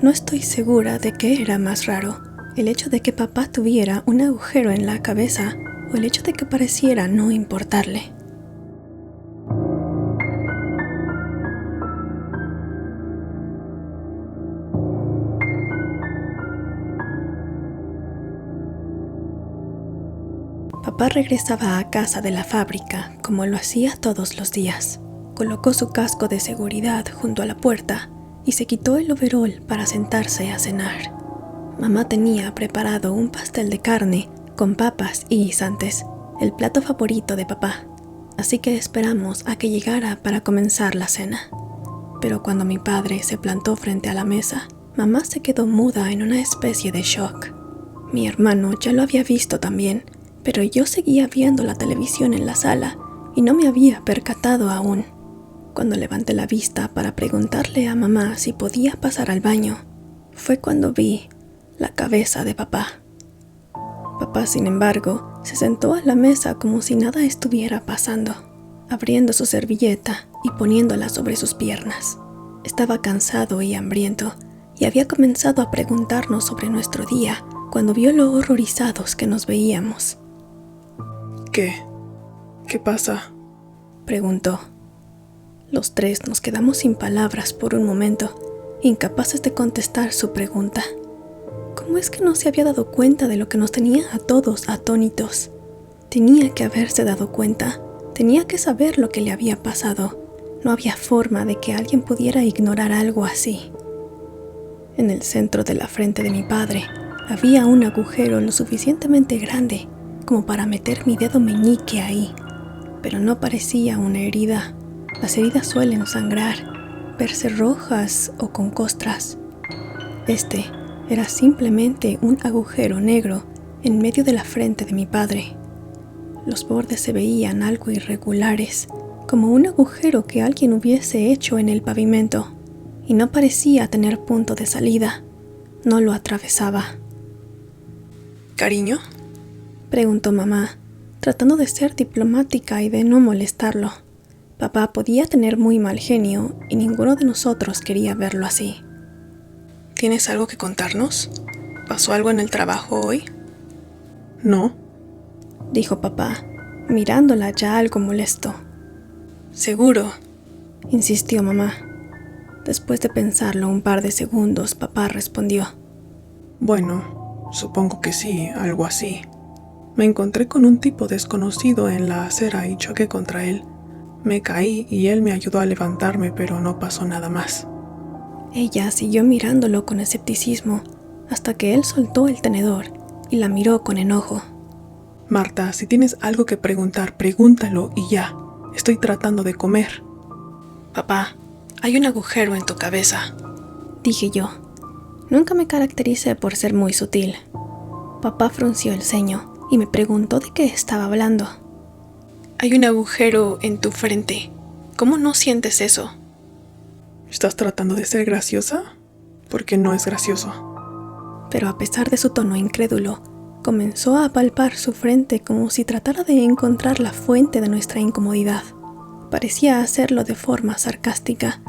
No estoy segura de qué era más raro, el hecho de que papá tuviera un agujero en la cabeza o el hecho de que pareciera no importarle. Papá regresaba a casa de la fábrica como lo hacía todos los días. Colocó su casco de seguridad junto a la puerta y se quitó el overol para sentarse a cenar. Mamá tenía preparado un pastel de carne con papas y guisantes, el plato favorito de papá, así que esperamos a que llegara para comenzar la cena. Pero cuando mi padre se plantó frente a la mesa, mamá se quedó muda en una especie de shock. Mi hermano ya lo había visto también, pero yo seguía viendo la televisión en la sala y no me había percatado aún. Cuando levanté la vista para preguntarle a mamá si podía pasar al baño, fue cuando vi la cabeza de papá. Papá, sin embargo, se sentó a la mesa como si nada estuviera pasando, abriendo su servilleta y poniéndola sobre sus piernas. Estaba cansado y hambriento y había comenzado a preguntarnos sobre nuestro día cuando vio lo horrorizados que nos veíamos. ¿Qué pasa?, preguntó. Los tres nos quedamos sin palabras por un momento, incapaces de contestar su pregunta. ¿Cómo es que no se había dado cuenta de lo que nos tenía a todos atónitos? Tenía que haberse dado cuenta, tenía que saber lo que le había pasado. No había forma de que alguien pudiera ignorar algo así. En el centro de la frente de mi padre había un agujero lo suficientemente grande como para meter mi dedo meñique ahí, pero no parecía una herida. Las heridas suelen sangrar, verse rojas o con costras. Este era simplemente un agujero negro en medio de la frente de mi padre. Los bordes se veían algo irregulares, como un agujero que alguien hubiese hecho en el pavimento, y no parecía tener punto de salida. No lo atravesaba. ¿Cariño? Preguntó mamá, tratando de ser diplomática y de no molestarlo. Papá podía tener muy mal genio y ninguno de nosotros quería verlo así. ¿Tienes algo que contarnos? ¿Pasó algo en el trabajo hoy? No, dijo papá, mirándola ya algo molesto. ¿Seguro? Insistió mamá. Después de pensarlo un par de segundos, papá respondió. Bueno, supongo que sí, algo así. Me encontré con un tipo desconocido en la acera y choqué contra él. Me caí y él me ayudó a levantarme, pero no pasó nada más. Ella siguió mirándolo con escepticismo hasta que él soltó el tenedor y la miró con enojo. Marta, si tienes algo que preguntar, pregúntalo y ya. Estoy tratando de comer. Papá, hay un agujero en tu cabeza, dije yo. Nunca me caractericé por ser muy sutil. Papá frunció el ceño y me preguntó de qué estaba hablando. Hay un agujero en tu frente. ¿Cómo no sientes eso? ¿Estás tratando de ser graciosa? Porque no es gracioso. Pero a pesar de su tono incrédulo, comenzó a palpar su frente como si tratara de encontrar la fuente de nuestra incomodidad. Parecía hacerlo de forma sarcástica,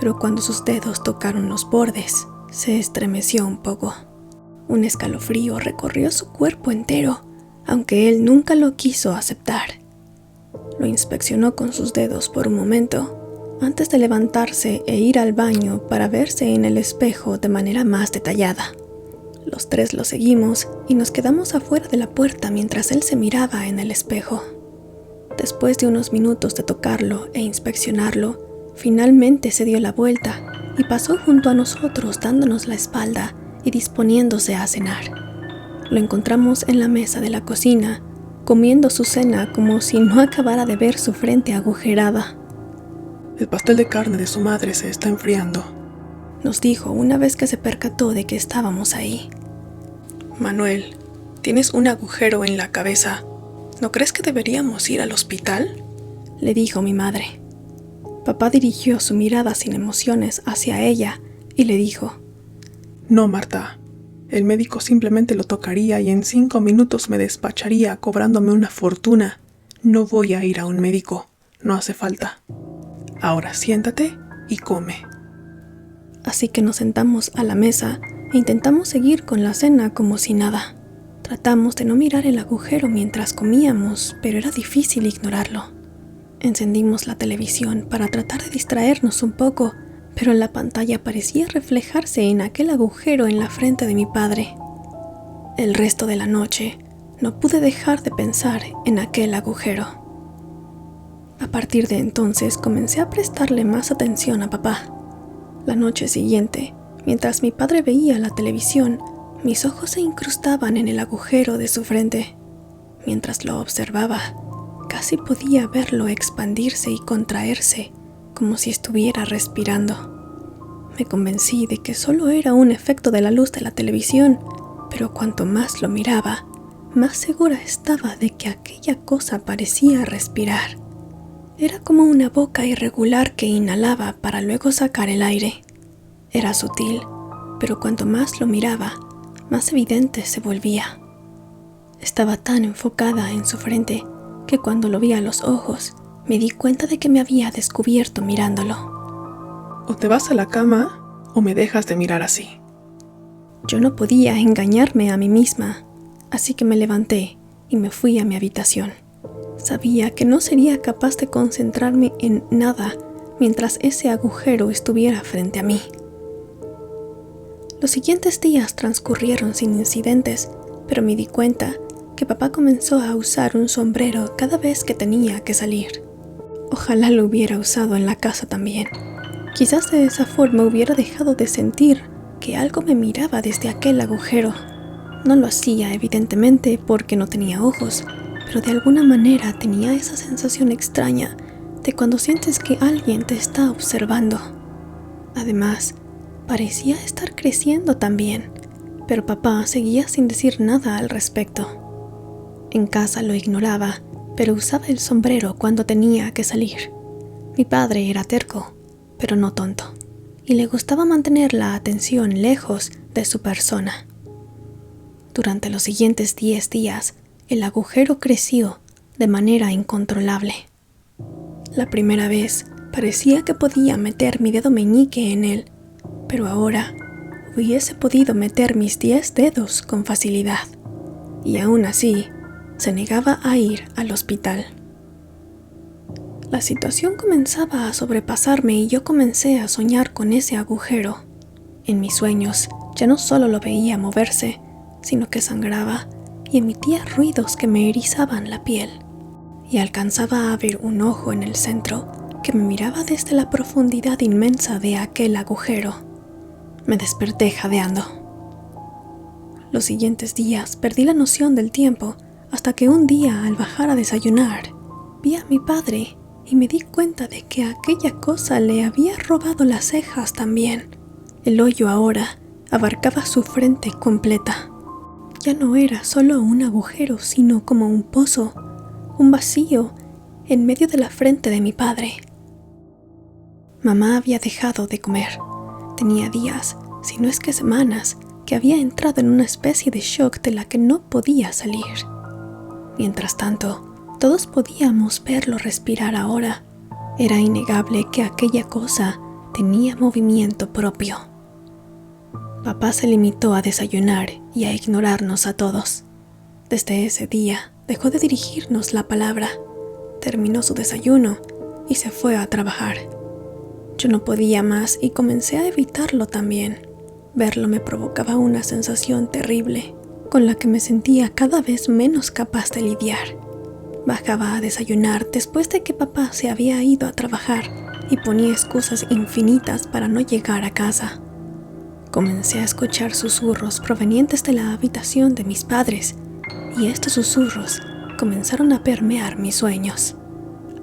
pero cuando sus dedos tocaron los bordes, se estremeció un poco. Un escalofrío recorrió su cuerpo entero, aunque él nunca lo quiso aceptar. Lo inspeccionó con sus dedos por un momento, antes de levantarse e ir al baño para verse en el espejo de manera más detallada. Los tres lo seguimos y nos quedamos afuera de la puerta mientras él se miraba en el espejo. Después de unos minutos de tocarlo e inspeccionarlo, finalmente se dio la vuelta y pasó junto a nosotros dándonos la espalda y disponiéndose a cenar. Lo encontramos en la mesa de la cocina, comiendo su cena como si no acabara de ver su frente agujerada. El pastel de carne de su madre se está enfriando, nos dijo una vez que se percató de que estábamos ahí. Manuel, tienes un agujero en la cabeza. ¿No crees que deberíamos ir al hospital?, le dijo mi madre. Papá dirigió su mirada sin emociones hacia ella y le dijo: No, Marta. El médico simplemente lo tocaría y en 5 minutos me despacharía cobrándome una fortuna. No voy a ir a un médico. No hace falta. Ahora siéntate y come. así que nos sentamos a la mesa e intentamos seguir con la cena como si nada. Tratamos de no mirar el agujero mientras comíamos, pero era difícil ignorarlo. Encendimos la televisión para tratar de distraernos un poco, pero la pantalla parecía reflejarse en aquel agujero en la frente de mi padre. El resto de la noche no pude dejar de pensar en aquel agujero. A partir de entonces comencé a prestarle más atención a papá. La noche siguiente, mientras mi padre veía la televisión, mis ojos se incrustaban en el agujero de su frente. Mientras lo observaba, casi podía verlo expandirse y contraerse, como si estuviera respirando. Me convencí de que solo era un efecto de la luz de la televisión, pero cuanto más lo miraba, más segura estaba de que aquella cosa parecía respirar. Era como una boca irregular que inhalaba para luego sacar el aire. Era sutil, pero cuanto más lo miraba, más evidente se volvía. Estaba tan enfocada en su frente que cuando lo vi a los ojos, me di cuenta de que me había descubierto mirándolo. O te vas a la cama o me dejas de mirar así. Yo no podía engañarme a mí misma, así que me levanté y me fui a mi habitación. Sabía que no sería capaz de concentrarme en nada mientras ese agujero estuviera frente a mí. Los siguientes días transcurrieron sin incidentes, pero me di cuenta que papá comenzó a usar un sombrero cada vez que tenía que salir. Ojalá lo hubiera usado en la casa también. Quizás de esa forma hubiera dejado de sentir que algo me miraba desde aquel agujero. No lo hacía evidentemente porque no tenía ojos, pero de alguna manera tenía esa sensación extraña de cuando sientes que alguien te está observando. Además, parecía estar creciendo también, pero papá seguía sin decir nada al respecto. En casa lo ignoraba, pero usaba el sombrero cuando tenía que salir. Mi padre era terco, pero no tonto, y le gustaba mantener la atención lejos de su persona. Durante los siguientes 10 días, el agujero creció de manera incontrolable. La primera vez parecía que podía meter mi dedo meñique en él, pero ahora hubiese podido meter mis 10 dedos con facilidad, y aún así se negaba a ir al hospital. La situación comenzaba a sobrepasarme y yo comencé a soñar con ese agujero. En mis sueños ya no solo lo veía moverse, sino que sangraba y emitía ruidos que me erizaban la piel, y alcanzaba a ver un ojo en el centro que me miraba desde la profundidad inmensa de aquel agujero. Me desperté jadeando. Los siguientes días perdí la noción del tiempo hasta que un día, al bajar a desayunar, vi a mi padre y me di cuenta de que aquella cosa le había robado las cejas también. El hoyo ahora abarcaba su frente completa. Ya no era solo un agujero, sino como un pozo, un vacío en medio de la frente de mi padre. Mamá había dejado de comer. Tenía días, si no es que semanas, que había entrado en una especie de shock de la que no podía salir. Mientras tanto, todos podíamos verlo respirar ahora. Era innegable que aquella cosa tenía movimiento propio. Papá se limitó a desayunar y a ignorarnos a todos. Desde ese día dejó de dirigirnos la palabra, terminó su desayuno y se fue a trabajar. Yo no podía más y comencé a evitarlo también. Verlo me provocaba una sensación terrible, con la que me sentía cada vez menos capaz de lidiar. Bajaba a desayunar después de que papá se había ido a trabajar y ponía excusas infinitas para no llegar a casa. Comencé a escuchar susurros provenientes de la habitación de mis padres, y estos susurros comenzaron a permear mis sueños.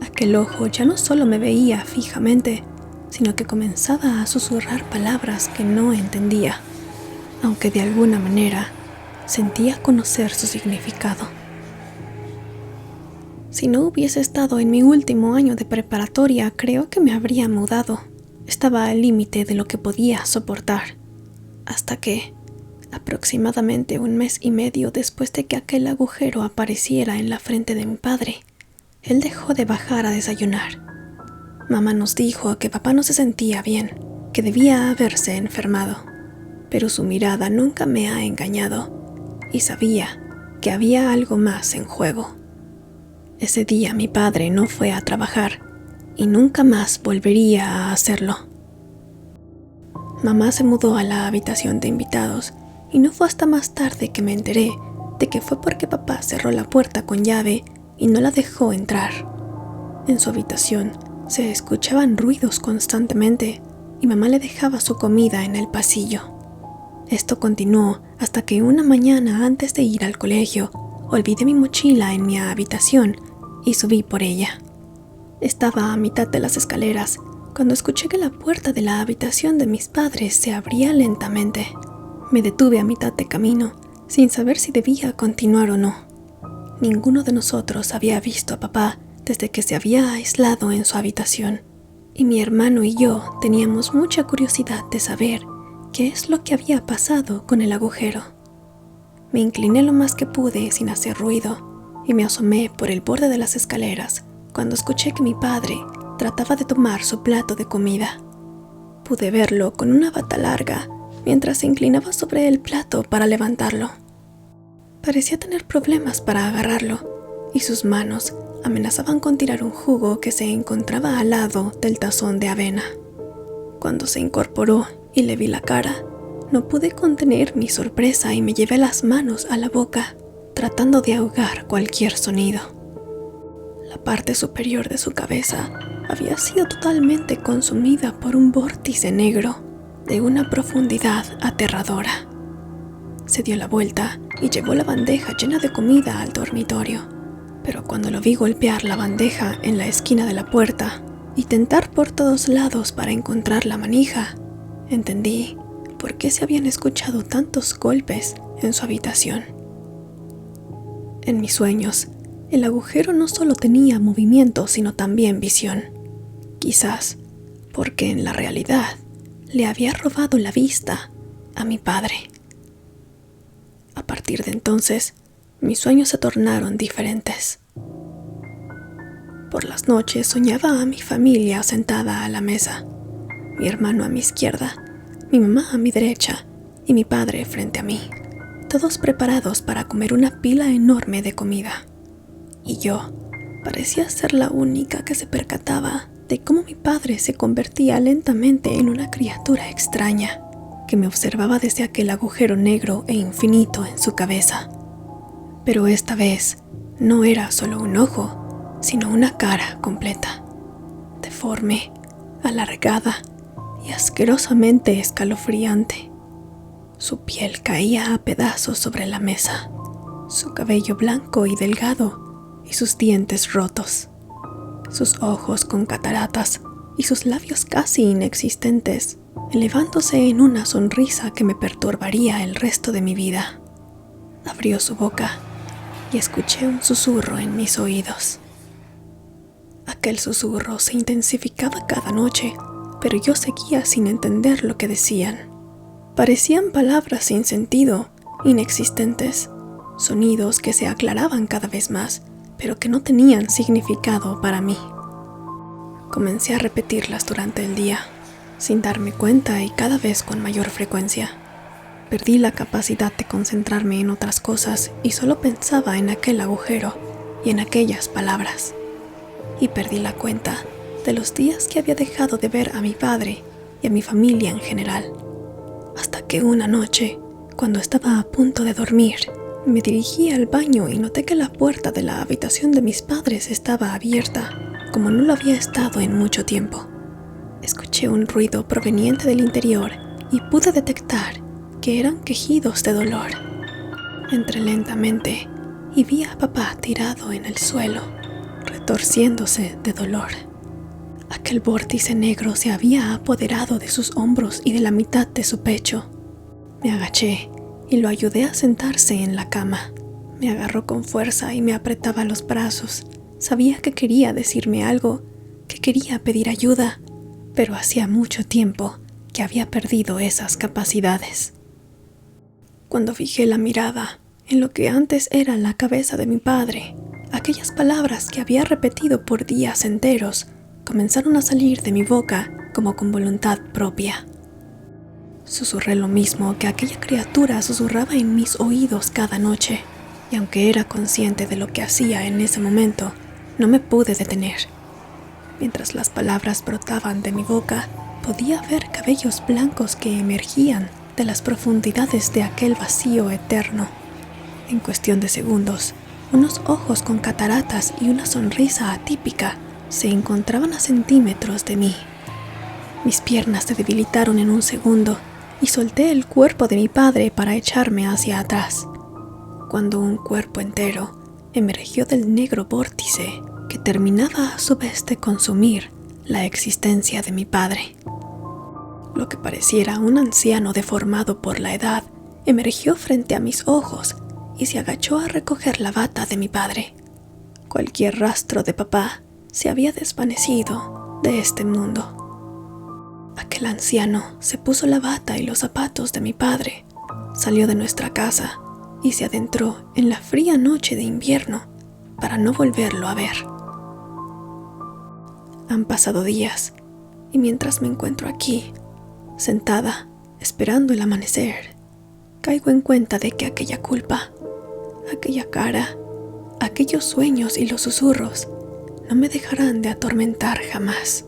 Aquel ojo ya no solo me veía fijamente, sino que comenzaba a susurrar palabras que no entendía, aunque de alguna manera sentía conocer su significado. Si no hubiese estado en mi último año de preparatoria, creo que me habría mudado. Estaba al límite de lo que podía soportar. Hasta que, aproximadamente 1 mes y medio después de que aquel agujero apareciera en la frente de mi padre, él dejó de bajar a desayunar. Mamá nos dijo que papá no se sentía bien, que debía haberse enfermado, pero su mirada nunca me ha engañado y sabía que había algo más en juego. Ese día mi padre no fue a trabajar y nunca más volvería a hacerlo. Mamá se mudó a la habitación de invitados y no fue hasta más tarde que me enteré de que fue porque papá cerró la puerta con llave y no la dejó entrar. En su habitación se escuchaban ruidos constantemente y mamá le dejaba su comida en el pasillo. Esto continuó hasta que una mañana antes de ir al colegio olvidé mi mochila en mi habitación y subí por ella. Estaba a mitad de las escaleras cuando escuché que la puerta de la habitación de mis padres se abría lentamente. Me detuve a mitad de camino, sin saber si debía continuar o no. Ninguno de nosotros había visto a papá desde que se había aislado en su habitación, y mi hermano y yo teníamos mucha curiosidad de saber qué es lo que había pasado con el agujero. Me incliné lo más que pude sin hacer ruido y me asomé por el borde de las escaleras cuando escuché que mi padre trataba de tomar su plato de comida. Pude verlo con una bata larga mientras se inclinaba sobre el plato para levantarlo. Parecía tener problemas para agarrarlo y sus manos amenazaban con tirar un jugo que se encontraba al lado del tazón de avena. Cuando se incorporó y le vi la cara, no pude contener mi sorpresa y me llevé las manos a la boca, tratando de ahogar cualquier sonido. La parte superior de su cabeza había sido totalmente consumida por un vórtice negro de una profundidad aterradora. Se dio la vuelta y llevó la bandeja llena de comida al dormitorio, pero cuando lo vi golpear la bandeja en la esquina de la puerta y tentar por todos lados para encontrar la manija, entendí por qué se habían escuchado tantos golpes en su habitación. En mis sueños, el agujero no solo tenía movimiento, sino también visión. Quizás porque en la realidad le había robado la vista a mi padre. A partir de entonces, mis sueños se tornaron diferentes. Por las noches soñaba a mi familia sentada a la mesa, mi hermano a mi izquierda, mi mamá a mi derecha y mi padre frente a mí, todos preparados para comer una pila enorme de comida. Y yo parecía ser la única que se percataba de cómo mi padre se convertía lentamente en una criatura extraña que me observaba desde aquel agujero negro e infinito en su cabeza. Pero esta vez no era solo un ojo, sino una cara completa, deforme, alargada y asquerosamente escalofriante. Su piel caía a pedazos sobre la mesa, su cabello blanco y delgado y sus dientes rotos, sus ojos con cataratas y sus labios casi inexistentes, elevándose en una sonrisa que me perturbaría el resto de mi vida. Abrió su boca y escuché un susurro en mis oídos. Aquel susurro se intensificaba cada noche, pero yo seguía sin entender lo que decían. Parecían palabras sin sentido, inexistentes, sonidos que se aclaraban cada vez más, pero que no tenían significado para mí. Comencé a repetirlas durante el día, sin darme cuenta y cada vez con mayor frecuencia. Perdí la capacidad de concentrarme en otras cosas y solo pensaba en aquel agujero y en aquellas palabras. Y perdí la cuenta de los días que había dejado de ver a mi padre y a mi familia en general. Hasta que una noche, cuando estaba a punto de dormir, me dirigí al baño y noté que la puerta de la habitación de mis padres estaba abierta, como no lo había estado en mucho tiempo. Escuché un ruido proveniente del interior y pude detectar que eran quejidos de dolor. Entré lentamente y vi a papá tirado en el suelo, retorciéndose de dolor. Aquel vórtice negro se había apoderado de sus hombros y de la mitad de su pecho. Me agaché y lo ayudé a sentarse en la cama. Me agarró con fuerza y me apretaba los brazos. Sabía que quería decirme algo, que quería pedir ayuda, pero hacía mucho tiempo que había perdido esas capacidades. Cuando fijé la mirada en lo que antes era la cabeza de mi padre, aquellas palabras que había repetido por días enteros comenzaron a salir de mi boca como con voluntad propia. Susurré lo mismo que aquella criatura susurraba en mis oídos cada noche, y aunque era consciente de lo que hacía en ese momento, no me pude detener. Mientras las palabras brotaban de mi boca, podía ver cabellos blancos que emergían de las profundidades de aquel vacío eterno. En cuestión de segundos, unos ojos con cataratas y una sonrisa atípica se encontraban a centímetros de mí. Mis piernas se debilitaron en un segundo y solté el cuerpo de mi padre para echarme hacia atrás, cuando un cuerpo entero emergió del negro vórtice que terminaba a su vez de consumir la existencia de mi padre. Lo que pareciera un anciano deformado por la edad emergió frente a mis ojos y se agachó a recoger la bata de mi padre. Cualquier rastro de papá se había desvanecido de este mundo. Aquel anciano se puso la bata y los zapatos de mi padre, salió de nuestra casa y se adentró en la fría noche de invierno para no volverlo a ver. Han pasado días y mientras me encuentro aquí, sentada, esperando el amanecer, caigo en cuenta de que aquella culpa, aquella cara, aquellos sueños y los susurros no me dejarán de atormentar jamás.